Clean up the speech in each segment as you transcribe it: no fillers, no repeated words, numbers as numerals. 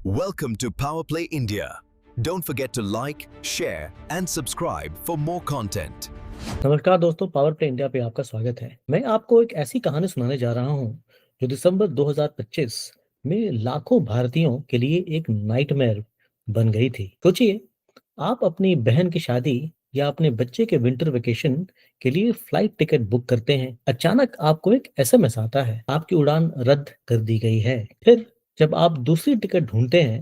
Welcome to Power Play India. Don't forget to like, share and subscribe for more content. नमस्कार दोस्तों, power play India पे आपका स्वागत है। मैं आपको एक ऐसी कहानी सुनाने जा रहा हूँ जो दिसंबर 2025 में लाखों भारतीयों के लिए एक नाइटमेयर बन गई थी। सोचिए, आप अपनी बहन की शादी या अपने बच्चे के विंटर वेकेशन के लिए फ्लाइट टिकट बुक करते हैं। अचानक आपको एक एसएमएस आता है, आपकी उड़ान रद्द कर दी गई है। फिर जब आप दूसरी टिकट ढूंढते हैं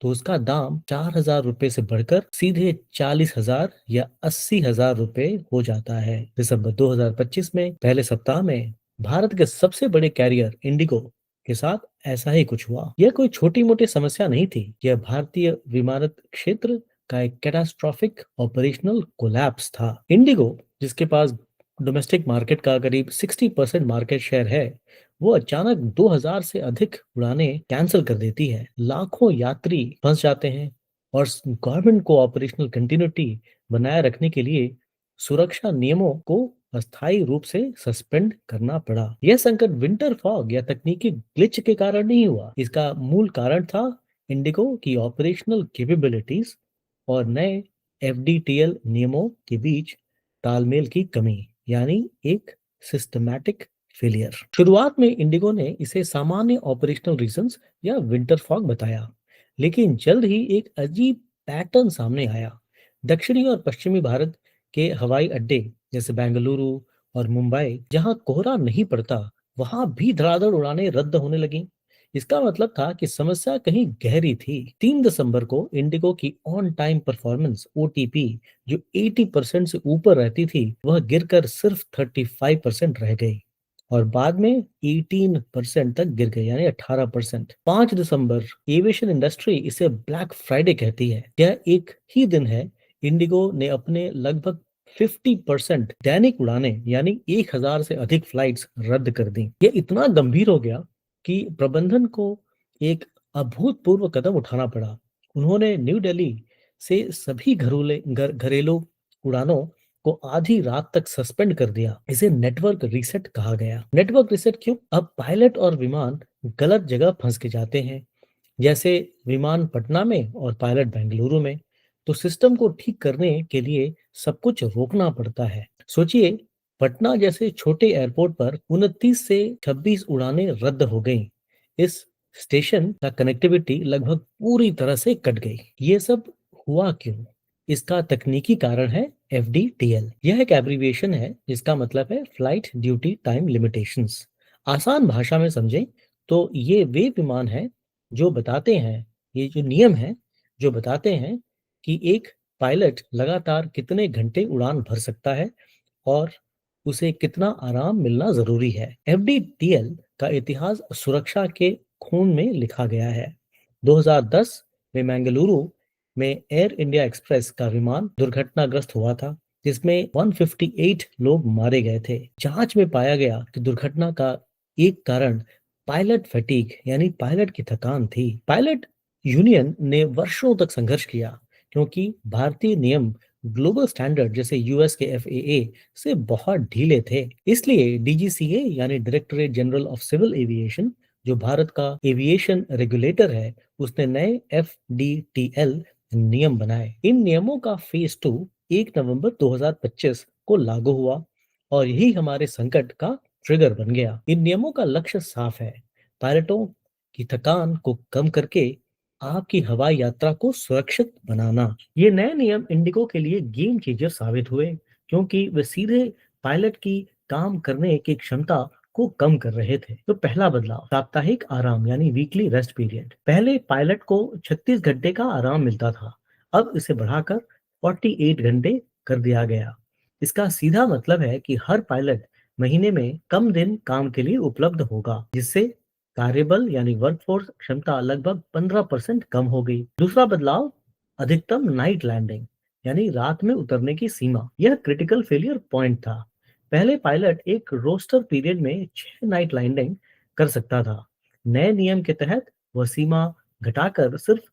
तो उसका दाम 4,000 रुपए से बढ़कर सीधे 40,000 या 80,000 रुपए हो जाता है। दिसंबर 2025 में पहले सप्ताह में भारत के सबसे बड़े कैरियर इंडिगो के साथ ऐसा ही कुछ हुआ। यह कोई छोटी मोटी समस्या नहीं थी, यह भारतीय विमानन क्षेत्र का एक कैटास्ट्रॉफिक ऑपरेशनल कोलैप्स था। इंडिगो, जिसके पास डोमेस्टिक मार्केट का करीब 60% मार्केट शेयर है, वो अचानक 2000 से अधिक उड़ानें कैंसिल कर देती है। लाखों यात्री फंस जाते हैं और गवर्नमेंट को ऑपरेशनल कंटिन्यूटी बनाए रखने के लिए सुरक्षा नियमों को अस्थायी रूप से सस्पेंड करना पड़ा। यह संकट विंटर फॉग या तकनीकी ग्लिच के कारण नहीं हुआ। इसका मूल कारण था इंडिगो की ऑपरेशनल कैपेबिलिटीज और नए एफडीटीएल नियमों के बीच तालमेल की कमी, यानी एक सिस्टमैटिक फेलियर। शुरुआत में इंडिगो ने इसे सामान्य ऑपरेशनल रीजंस या विंटर फॉग बताया, लेकिन जल्द ही एक अजीब पैटर्न सामने आया। दक्षिणी और पश्चिमी भारत के हवाई अड्डे जैसे बेंगलुरु और मुंबई, जहां कोहरा नहीं पड़ता, वहां भी धड़ाधड़ उड़ानें रद्द होने लगी। इसका मतलब था कि समस्या कहीं गहरी थी। 3 दिसंबर को इंडिगो की ऑन टाइम परफॉर्मेंस ओटीपी, जो 80% से ऊपर रहती थी, वह गिरकर सिर्फ 35% रह गई और बाद में 18% तक गिर गई, यानी 18%। 5 दिसंबर, एविएशन इंडस्ट्री इसे ब्लैक फ्राइडे कहती है। यह एक ही दिन है इंडिगो ने अपने लगभग 50% दैनिक उड़ानें, यानी 1000 से अधिक फ्लाइट्स रद्द कर दी। यह इतना गंभीर हो गया कि प्रबंधन को एक अभूतपूर्व कदम उठाना पड़ा। उन्होंने न्यू दिल्ली से सभी घरेलू उड़ानों को आधी रात तक सस्पेंड कर दिया। इसे नेटवर्क रीसेट कहा गया। नेटवर्क रीसेट क्यों? अब पायलट और विमान गलत जगह फंस के जाते हैं, जैसे विमान पटना में और पायलट बेंगलुरु में, तो सिस्टम को ठीक करने के लिए सब कुछ रोकना पड़ता है। सोचिए, पटना जैसे छोटे एयरपोर्ट पर 29 से 26 उड़ानें रद्द हो गईं। इस स्टेशन का कनेक्टिविटी लगभग पूरी तरह से कट गई। ये सब हुआ क्यों? इसका तकनीकी कारण है एफडीटीएल। यह एक एब्रिविएशन है जिसका मतलब है फ्लाइट ड्यूटी टाइम लिमिटेशंस। आसान भाषा में समझें तो ये वे विमान हैं जो बताते हैं, ये जो नियम है जो बताते हैं कि एक पायलट लगातार कितने घंटे उड़ान भर सकता है और उसे कितना आराम मिलना जरूरी है। एफडीटीएल का इतिहास सुरक्षा के खून में लिखा गया है। 2010 में बेंगलुरु में एयर इंडिया एक्सप्रेस का विमान दुर्घटनाग्रस्त हुआ था, जिसमें 158 लोग मारे गए थे। जांच में पाया गया कि दुर्घटना का एक कारण पायलट फटीग, यानी पायलट की थकान थी। पायलट यूनियन ने वर्षों तक संघर्ष किया क्योंकि भारतीय नियम ग्लोबल स्टैंडर्ड जैसे यूएस के एफएए से बहुत ढीले थे। इसलिए डीजीसीए, यानी directorate general of civil aviation, जो भारत का एविएशन रेगुलेटर है, उसने नए एफडीटीएल नियम बनाए। इन नियमों का फेज 2 1 नवंबर 2025 को लागू हुआ और यही हमारे संकट का ट्रिगर बन गया। इन नियमों का लक्ष्य साफ है, पायलटों की थकान को कम करके आपकी हवाई यात्रा को सुरक्षित बनाना। ये नए नियम इंडिगो के लिए गेम चेंजर साबित हुए क्योंकि वे सीधे पायलट की काम करने की क्षमता को कम कर रहे थे। तो पहला बदलाव, साप्ताहिक आराम यानी वीकली रेस्ट पीरियड। पहले पायलट को 36 घंटे का आराम मिलता था, अब इसे बढ़ाकर 48 घंटे कर दिया गया। इसका सीधा मतलब है कि हर पायलट महीने में कम दिन काम के लिए उपलब्ध होगा, जिससे कार्यबल यानी वर्कफोर्स क्षमता लगभग 15% कम हो गई। दूसरा बदलाव, अधिकतम नाइट लैंडिंग यानी रात में उतरने की सीमा। यह क्रिटिकल फेलियर पॉइंट था। पहले पायलट एक रोस्टर पीरियड में 6 नाइट लैंडिंग कर सकता था। नए नियम के तहत वह सीमा घटाकर सिर्फ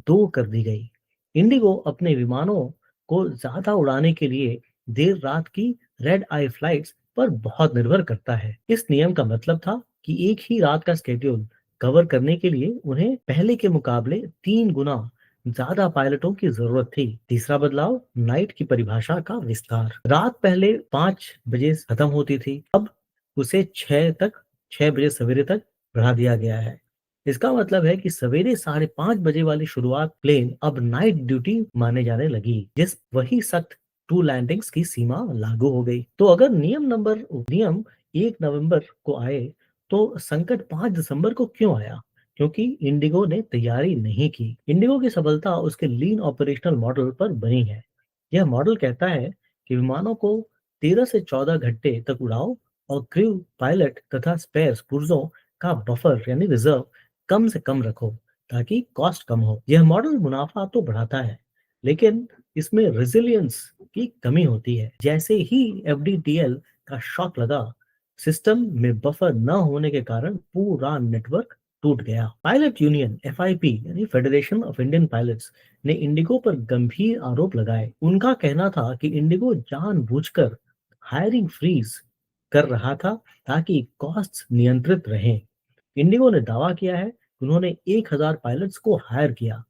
2 कर दी गई। इंडिगो अपने विमानों को ज्यादा उड़ाने के लिए देर रात की रेड आई फ्लाइट्स पर बहुत निर्भर करता है। इस नियम का मतलब था कि एक ही रात का स्केड्यूल कवर करने के लिए उन्हें पहले के मुकाबले 3 गुना ज्यादा पायलटों की जरूरत थी। तीसरा बदलाव, नाइट की परिभाषा का विस्तार। रात पहले 5 बजे खत्म होती थी, अब उसे 6 बजे सवेरे तक बढ़ा दिया गया है। इसका मतलब है कि सवेरे 5:30 बजे वाली शुरुआत प्लेन अब नाइट ड्यूटी माने जाने लगी, जिस वही सख्त 2 लैंडिंग्स की सीमा लागू हो गई। तो अगर नियम 1 नवंबर को आए, तो संकट 5 दिसंबर को क्यों आया? क्योंकि इंडिगो ने तैयारी नहीं की। इंडिगो की सफलता उसके लीन ऑपरेशनल मॉडल पर बनी है। यह मॉडल कहता है कि विमानों को 13 से 14 घंटे तक उड़ाओ और क्रू, पायलट तथा स्पेयर पुर्जों का बफर यानी रिजर्व कम से कम रखो, ताकि कॉस्ट कम हो। यह मॉडल मुनाफा तो बढ़ाता है, लेकिन इसमें रेजिलियंस की कमी होती है। जैसे ही एफडीटीएल का शॉक लगा, सिस्टम में बफर न होने के कारण पूरा नेटवर्क टूट गया। पायलट यूनियन एफआईपी यानी फेडरेशन ऑफ इंडियन पायलट्स ने इंडिगो पर गंभीर आरोप लगाए। उनका कहना था कि इंडिगो जानबूझकर हायरिंग फ्रीज कर रहा था ताकि कॉस्ट नियंत्रित रहें। इंडिगो ने दावा किया है कि उन्होंने 1000 पायलट्स को हायर किया,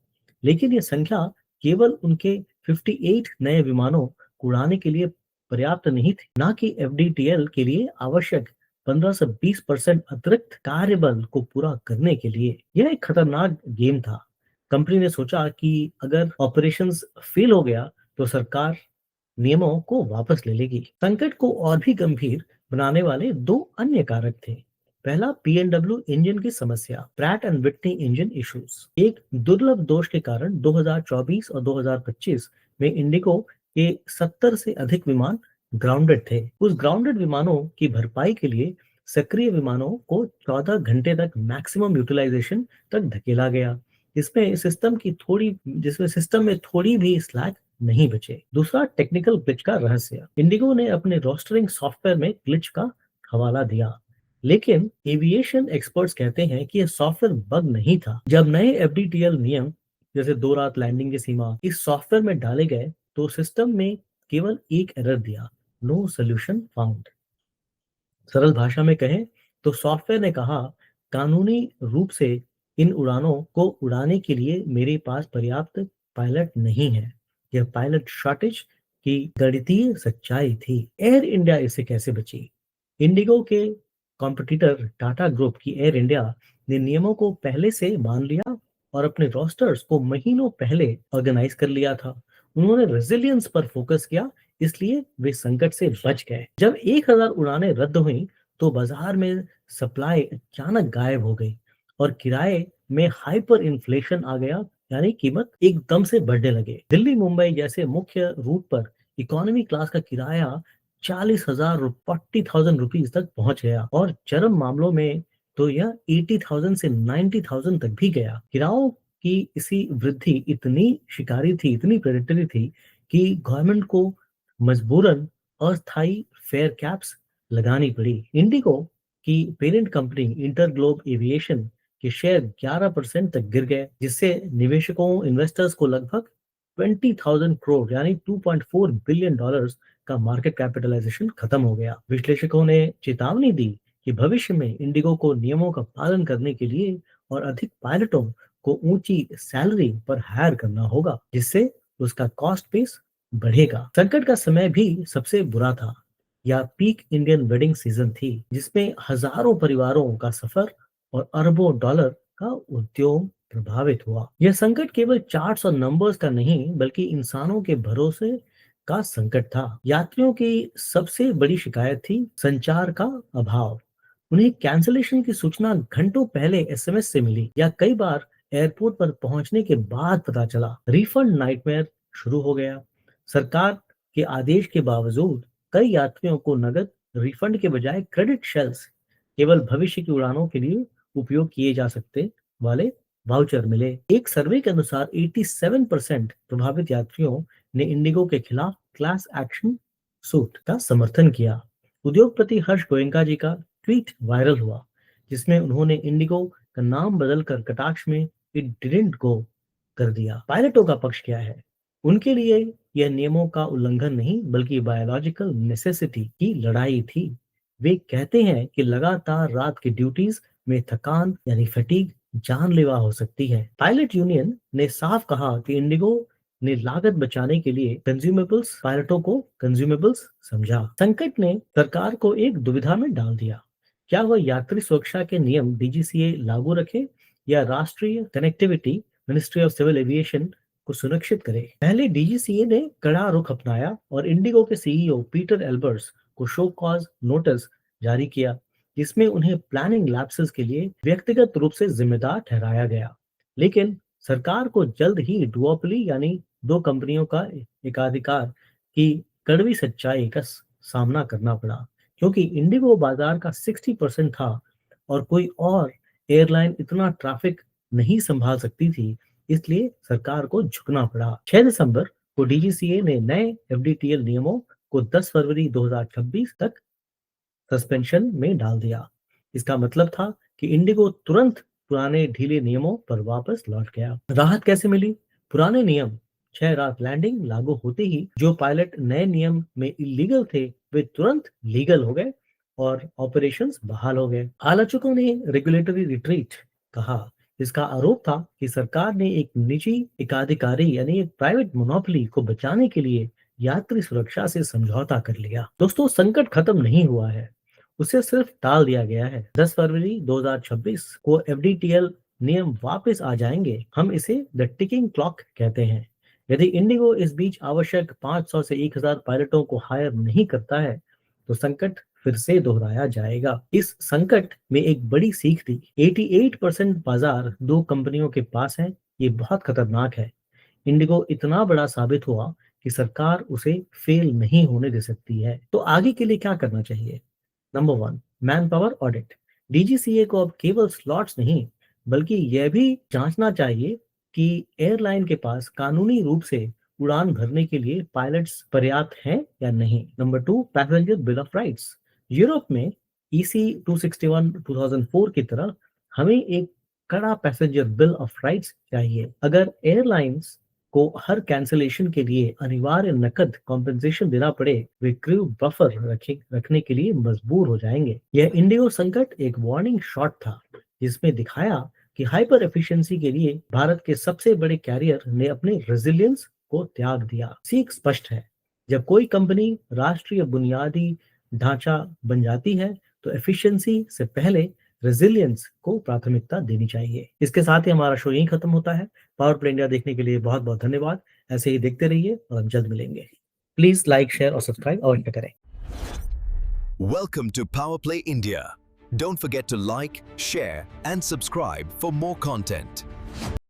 लेकिन ये संख्या केवल उनके 58 नए विमानों को उड़ाने के लिए पर्याप्त नहीं थी, ना कि एफडीटीएल के लिए आवश्यक 15 से 20% अतिरिक्त कार्यबल को पूरा करने के लिए। यह एक खतरनाक गेम था। कंपनी ने सोचा कि अगर ऑपरेशंस फेल हो गया, तो सरकार नियमों को वापस ले लेगी। संकट को और भी गंभीर बनाने वाले 2 अन्य कारक थे। पहला, पीएनडब्ल्यू इंजन की समस्या, Pratt and Whitney engine issues. एक दुर्लभ दोष के कारण 2024 और 2025 में इंडिगो के 70 से अधिक विमान ग्राउंडेड थे। उस ग्राउंडेड विमानों की भरपाई के लिए सक्रिय विमानों को 14 घंटे तक मैक्सिमम यूटिलाइजेशन तक धकेला गया। जिसमें सिस्टम में थोड़ी भी स्लैक नहीं बचे। दूसरा, टेक्निकल ग्लिच का रहस्य। इंडिगो ने अपने रोस्टरिंग सॉफ्टवेयर में ग्लिच का हवाला दिया, लेकिन एविएशन एक्सपर्ट्स कहते हैं कि यह सॉफ्टवेयर बग नहीं था। जब नए एफडीटीएल नियम जैसे 2 रात लैंडिंग की सीमा इस सॉफ्टवेयर में डाले गए, तो सिस्टम में केवल एक एरर दिया, नो सोल्यूशन फाउंड। सरल भाषा में कहें तो सॉफ्टवेयर ने कहा, कानूनी रूप से इन उड़ानों को उड़ाने के लिए मेरे पास पर्याप्त पायलट नहीं है। यह पायलट शॉर्टेज की गणितीय सच्चाई थी। एयर इंडिया इससे कैसे बची? इंडिगो के कॉम्पिटिटर टाटा ग्रुप की एयर इंडिया ने नियमों को पहले से मान लिया और अपने रोस्टर्स को महीनों पहले ऑर्गेनाइज कर लिया था। उन्होंने रेजिलियंस पर फोकस किया, इसलिए वे संकट से बच गए। जब 1000 उड़ानें रद्द हुई, तो बाजार में सप्लाई अचानक गायब हो गई और किराए में हाइपर इन्फ्लेशन आ गया, यानी कीमत एकदम से बढ़ने लगे। दिल्ली मुंबई जैसे मुख्य रूट पर इकोनॉमी क्लास का किराया 40,000 रुपीज तक पहुंच गया और चरम मामलों में तो यह 80,000 से 90,000 तक भी गया। किरायों की इसी वृद्धि इतनी शिकारी थी, इतनी प्रेडेटरी थी कि गवर्नमेंट को मजबूरन अस्थायी फेयर कैप्स लगानी पड़ी। इंडिगो की पेरेंट कंपनी इंटरग्लोब एविएशन के शेयर 11% तक गिर गए, जिससे इन्वेस्टर्स को लगभग 20,000 करोड़ यानी $2.4 बिलियन का मार्केट कैपिटलाइजेशन खत्म हो गया। विश्लेषकों ने चेतावनी दी कि भविष्य में इंडिगो को नियमों का पालन करने के लिए और अधिक पायलटों को ऊंची सैलरी पर हायर करना होगा, जिससे उसका कॉस्ट बेस बढ़ेगा। संकट का समय भी सबसे बुरा था। या पीक इंडियन वेडिंग सीजन थी, जिसमें हजारों परिवारों का सफर और अरबों डॉलर का उद्योग प्रभावित हुआ। यह संकट केवल चार्ट्स और नंबर्स का नहीं, बल्कि इंसानों के भरोसे का संकट था। यात्रियों की सबसे बड़ी शिकायत थी संचार का अभाव। उन्हें कैंसलेशन की सूचना घंटों पहले एसएमएस से मिली या कई बार एयरपोर्ट पर पहुंचने के बाद पता चला। रिफंड नाइटमेयर शुरू हो गया। सरकार के आदेश के बावजूद कई यात्रियों को नगद रिफंड के बजाय क्रेडिट शेल्स, केवल भविष्य की उड़ानों के लिए उपयोग किए जा सकते वाले वाउचर मिले। एक सर्वे के अनुसार 87% प्रभावित यात्रियों ने इंडिगो के खिलाफ क्लास एक्शन सूट का समर्थन किया। उद्योगपति हर्ष गोयनका जी का ट्वीट वायरल हुआ, जिसमें उन्होंने इंडिगो का नाम बदलकर कटाक्ष में इट डिडंट गो कर दिया। पायलटों का पक्ष क्या है? उनके लिए यह नियमों का उल्लंघन नहीं, बल्कि बायोलॉजिकल नेसेसिटी की लड़ाई थी। वे कहते हैं कि लगातार रात की ड्यूटीज में थकान यानी फटीग जानलेवा हो सकती है। पायलट यूनियन ने साफ कहा कि इंडिगो ने लागत बचाने के लिए कंज्यूमेबल्स पायलटों को कंज्यूमेबल्स समझा। संकट ने सरकार को एक दुविधा में डाल दिया। क्या वह यात्री सुरक्षा के नियम डीजीसीए लागू रखे या राष्ट्रीय connectivity ministry of civil aviation को सुरक्षित करे। पहले डीजीसीए ने कड़ा रुख अपनाया और इंडिगो के सीईओ पीटर एल्बर्स को शो कॉज नोटिस जारी किया, जिसमें उन्हें प्लानिंग लैप्सेस के लिए व्यक्तिगत रूप से जिम्मेदार ठहराया गया। लेकिन सरकार को जल्द ही डुओपली यानी दो कंपनियों का एकाधिकार की कड़वी सच्चाई का सामना करना पड़ा, क्योंकि इंडिगो बाजार का 60% था और कोई और एयरलाइन इतना ट्रैफिक नहीं संभाल सकती थी, इसलिए सरकार को झुकना पड़ा। 6 दिसंबर को डीजीसीए ने नए एफडीटीएल नियमों को 10 फरवरी 2026 तक सस्पेंशन में डाल दिया। इसका मतलब था कि इंडिगो तुरंत पुराने ढीले नियमों पर वापस लौट गया। राहत कैसे मिली? पुराने नियम 6 रात लैंडिंग लागू होते ही जो पायलट नए नियम में इलीगल थे वे तुरंत लीगल हो गए और ऑपरेशंस बहाल हो गए। आलोचकों ने रेगुलेटरी रिट्रीट कहा, इसका आरोप था कि सरकार ने एक निजी एकाधिकारी यानी एक प्राइवेट मोनोपोली को बचाने के लिए यात्री सुरक्षा से समझौता कर लिया। दोस्तों, संकट खत्म नहीं हुआ है, उसे सिर्फ टाल दिया गया है। 10 फरवरी 2026 को एफडीटीएल नियम वापस आ जाएंगे। हम इसे द टिकिंग क्लॉक कहते हैं। यदि इंडिगो इस बीच आवश्यक 500 से 1000 पायलटों को हायर नहीं करता है तो संकट फिर से दोहराया जाएगा। इस संकट में एक बड़ी सीख थी। 88% बाजार दो कंपनियों के पास है। ये बहुत खतरनाक है। इंडिगो इतना बड़ा साबित हुआ कि सरकार उसे फेल नहीं होने दे सकती है। तो आगे के लिए क्या करना चाहिए? Number 1, man power audit. DGCA को अब केवल स्लॉट्स नहीं बल्कि यह भी जांचना चाहिए कि एयरलाइन के पास कानूनी रूप से उड़ान भरने के लिए पायलट्स पर्याप्त हैं या नहीं। Number 2, passenger bill of rights. Europe में ईसी 261 2004 की तरह हमें एक कड़ा पैसेंजर बिल ऑफ राइट्स चाहिए। अगर एयरलाइंस को हर कैंसिलेशन के लिए अनिवार्य नकद कॉम्पेंसेशन देना पड़े, वे क्रू बफर रखने के लिए मजबूर हो जाएंगे। यह इंडिगो संकट एक वार्निंग शॉट था, जिसमें दिखाया कि हाइपर एफिशिएंसी के लिए भारत के सबसे बड़े कैरियर ने अपने रेजिलियंस को त्याग दिया। सीख स्पष्ट है, जब कोई कंपनी राष्ट्रीय बुनियादी ढांचा बन जाती है तो एफिशिएंसी से पहले रेजिलियंस को प्राथमिकता देनी चाहिए। इसके साथ ही हमारा शो यहीं खत्म होता है। पावर प्ले इंडिया देखने के लिए बहुत बहुत धन्यवाद। ऐसे ही देखते रहिए और हम जल्द मिलेंगे। प्लीज लाइक, शेयर और सब्सक्राइब अवश्य करें। Welcome to Power Play India. Don't forget to like, share, and subscribe for more content.